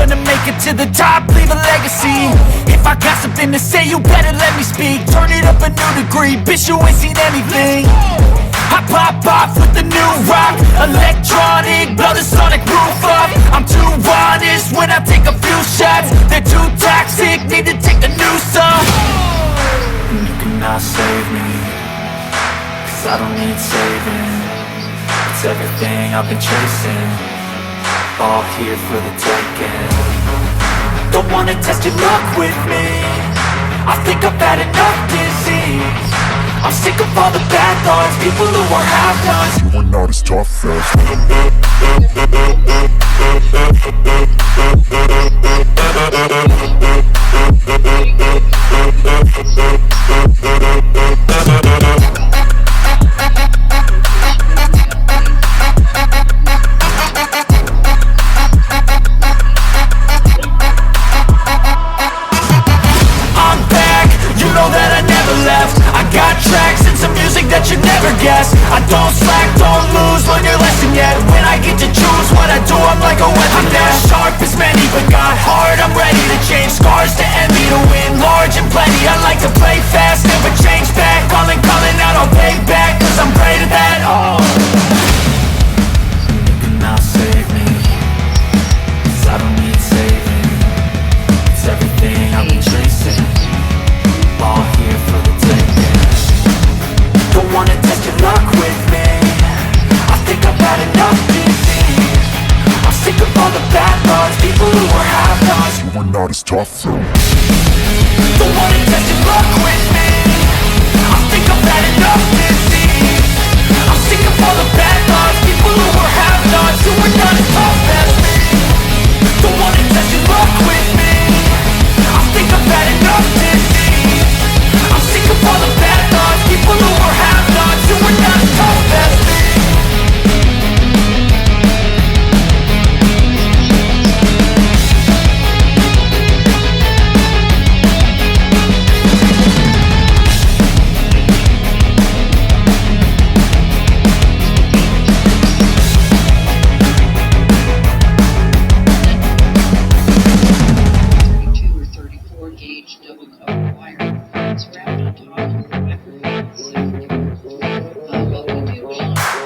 gonna make it to the top, leave a legacy. If I got something to say, you better let me speak. Turn it up a new degree, bitch, you ain't seen anything. I pop off with the new rock, electronic, blow the sonic roof up. I'm too honest when I take a few shots. They're too toxic, need to take the noose off. You cannot save me, cause I don't need saving. It's everything I've been chasing, all here for the taking. Don't wanna test your luck with me, I think I've had enough disease. I'm sick of all the bad thoughts, people who are half-nots. You are not as tough as I'm back, you know that I never left. I got tracks and some music that you never guessed. I don't slack, don't lose, learn your lesson yet. When I get to choose what I do, I'm like a weapon. I'm not sharp as many, but got hard, I'm ready to change. Scars to envy, to win large and plenty. I like to play fast, never change back. Calling out, I'll pay back, cause I'm great at that. Oh, you cannot save me, cause I don't need saving. It's everything I've been chasing, all here for the taking. Don't wanna test your luck with me, I think I've had enough disease. I'm sick of all the bad thoughts, people who are half-nots. you are not as tough though. Don't wanna test your luck with me, I think I've had enough disease. I'm sick of all the bad thoughts, people who are half-nots, who are not as tough as me. Don't wanna test your luck with me, I think I've had enough disease. I'm sick of all the bad thoughts, people who are half-nots, who are not as tough as me. Gauge double cover wire. It's wrapped on top of the microphone cylinder. What we do is absolutely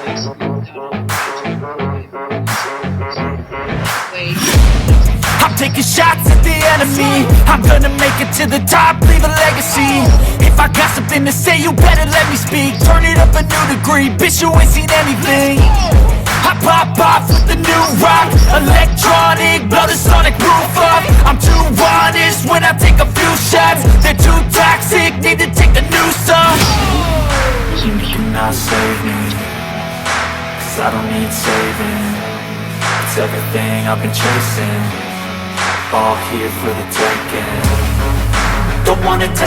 I'm taking shots at the enemy, I'm gonna make it to the top, leave a legacy. If I got something to say, you better let me speak. Turn it up a new degree, bitch, you ain't seen anything. I pop off with the new rock, electronic, blow the sonic roof up. I'm too honest when I take a few shots. They're too toxic, need to take the noose off. You cannot save me, cause I don't need saving. It's everything I've been chasing, all here for the taking. Don't wanna test